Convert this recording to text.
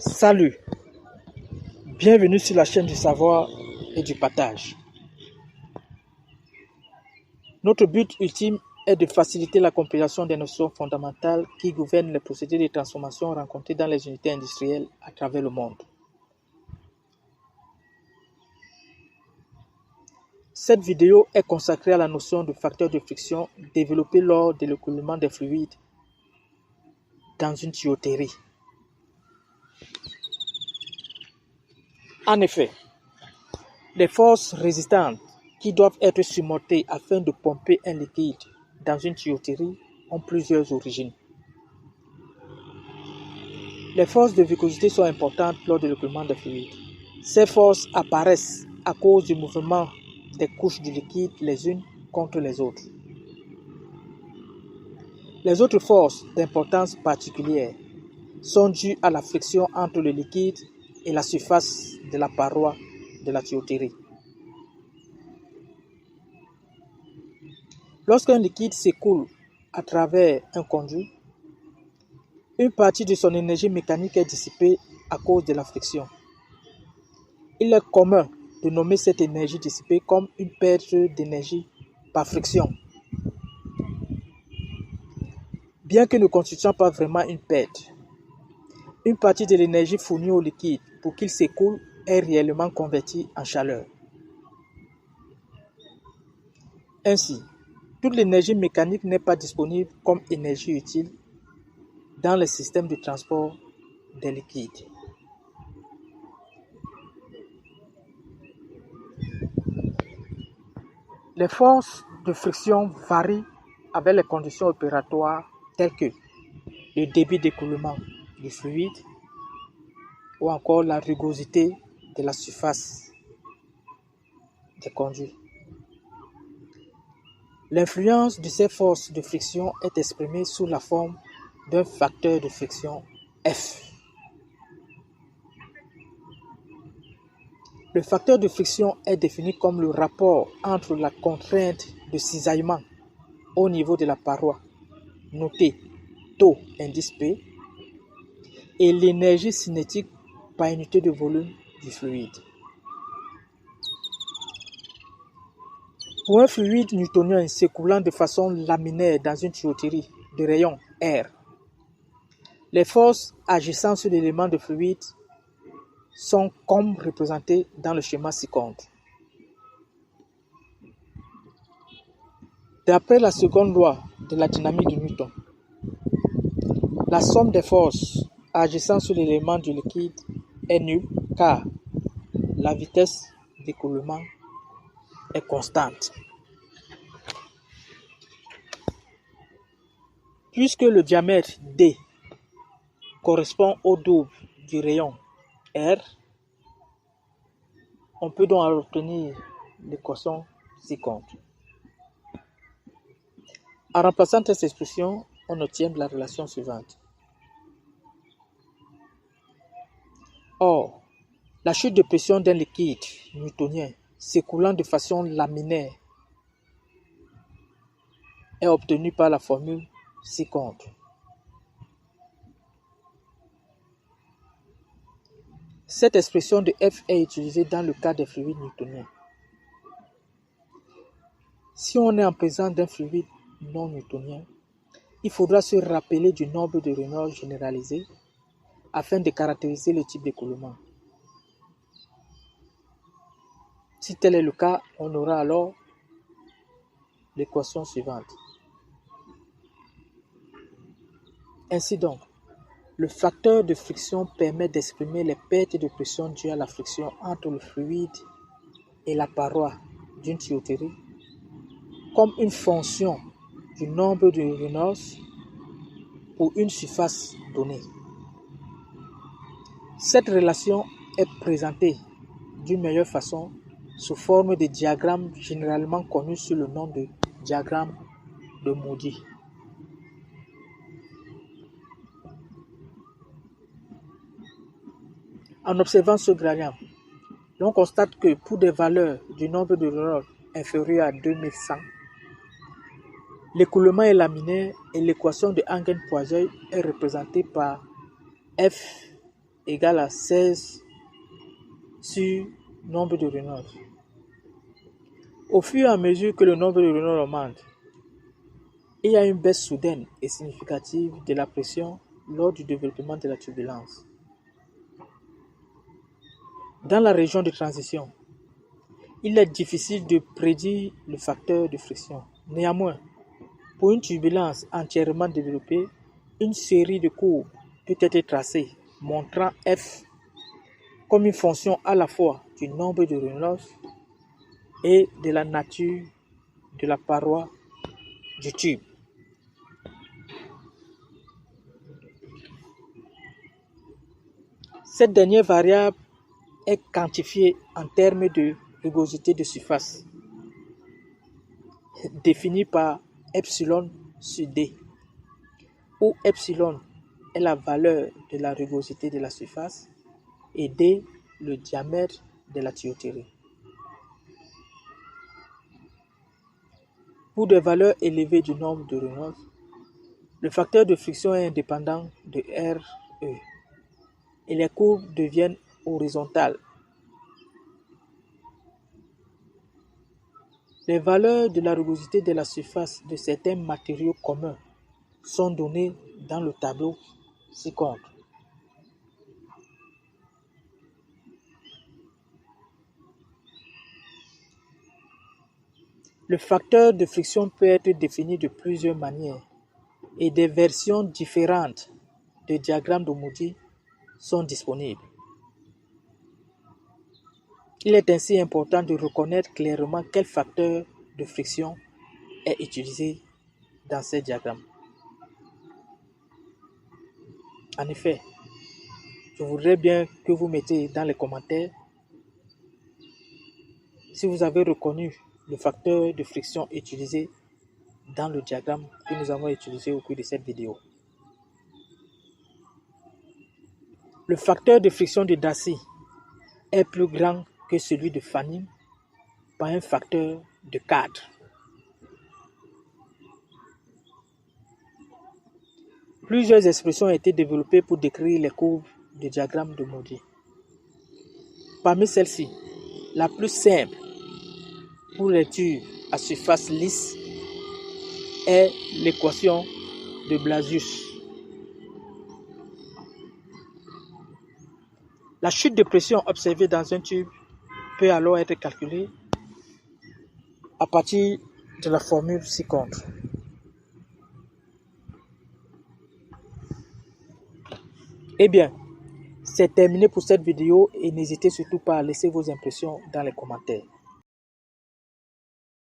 Salut, bienvenue sur la chaîne du savoir et du partage. Notre but ultime est de faciliter la compréhension des notions fondamentales qui gouvernent les procédés de transformation rencontrés dans les unités industrielles à travers le monde. Cette vidéo est consacrée à la notion de facteur de friction développé lors de l'écoulement des fluides dans une tuyauterie. En effet, les forces résistantes qui doivent être surmontées afin de pomper un liquide dans une tuyauterie ont plusieurs origines. Les forces de viscosité sont importantes lors de l'écoulement des fluides. Ces forces apparaissent à cause du mouvement des couches du liquide les unes contre les autres. Les autres forces d'importance particulière sont dues à la friction entre le liquide et la surface de la paroi de la tuyauterie. Lorsqu'un liquide s'écoule à travers un conduit, une partie de son énergie mécanique est dissipée à cause de la friction. Il est commun de nommer cette énergie dissipée comme une perte d'énergie par friction. Bien que ne constituant pas vraiment une perte, une partie de l'énergie fournie au liquide pour qu'il s'écoule est réellement convertie en chaleur. Ainsi, toute l'énergie mécanique n'est pas disponible comme énergie utile dans le système de transport des liquides. Les forces de friction varient avec les conditions opératoires telles que le débit d'écoulement du fluide ou encore la rugosité de la surface des conduits. L'influence de ces forces de friction est exprimée sous la forme d'un facteur de friction F. Le facteur de friction est défini comme le rapport entre la contrainte de cisaillement au niveau de la paroi, notée taux indice P, et l'énergie cinétique par unité de volume du fluide. Pour un fluide newtonien s'écoulant de façon laminaire dans une tuyauterie de rayon R, les forces agissant sur l'élément de fluide sont comme représentées dans le schéma ci-contre. D'après la seconde loi de la dynamique de Newton, la somme des forces agissant sur l'élément du liquide est nulle car la vitesse d'écoulement est constante. Puisque le diamètre D correspond au double du rayon R, on peut donc obtenir l'équation ci-contre. En remplaçant cette expression, on obtient la relation suivante. Or, la chute de pression d'un liquide newtonien s'écoulant de façon laminaire est obtenue par la formule ci-contre. Cette expression de F est utilisée dans le cas des fluides newtoniens. Si on est en présence d'un fluide non newtonien, il faudra se rappeler du nombre de Reynolds généralisé afin de caractériser le type d'écoulement. Si tel est le cas, on aura alors l'équation suivante. Ainsi donc, le facteur de friction permet d'exprimer les pertes de pression dues à la friction entre le fluide et la paroi d'une tuyauterie comme une fonction du nombre de Reynolds pour une surface donnée. Cette relation est présentée d'une meilleure façon sous forme de diagramme généralement connu sous le nom de diagramme de Moody. En observant ce gradient, l'on constate que pour des valeurs du nombre de Reynolds inférieures à 2100, l'écoulement est laminaire et l'équation de Hagen-Poiseuille est représentée par F égale à 16 sur nombre de Reynolds. Au fur et à mesure que le nombre de Reynolds augmente, il y a une baisse soudaine et significative de la pression lors du développement de la turbulence. Dans la région de transition, il est difficile de prédire le facteur de friction. Néanmoins, pour une turbulence entièrement développée, une série de courbes peut être tracée montrant F comme une fonction à la fois du nombre de Reynolds et de la nature de la paroi du tube. Cette dernière variable est quantifiée en termes de rugosité de surface, définie par epsilon sur d, où epsilon est la valeur de la rugosité de la surface et d le diamètre de la tuyauterie. Pour des valeurs élevées du nombre de Reynolds, le facteur de friction est indépendant de RE et les courbes deviennent horizontales. Les valeurs de la rugosité de la surface de certains matériaux communs sont données dans le tableau ci-contre. Le facteur de friction peut être défini de plusieurs manières et des versions différentes de diagramme de Moody sont disponibles. Il est ainsi important de reconnaître clairement quel facteur de friction est utilisé dans ces diagrammes. En effet, je voudrais bien que vous mettiez dans les commentaires si vous avez reconnu le facteur de friction utilisé dans le diagramme que nous avons utilisé au cours de cette vidéo. Le facteur de friction de Darcy est plus grand que celui de Fanning par un facteur de 4. Plusieurs expressions ont été développées pour décrire les courbes du diagramme de Moody. Parmi celles-ci, la plus simple pour les tubes à surface lisse est l'équation de Blasius. La chute de pression observée dans un tube peut alors être calculée à partir de la formule ci-contre. Eh bien, c'est terminé pour cette vidéo et n'hésitez surtout pas à laisser vos impressions dans les commentaires.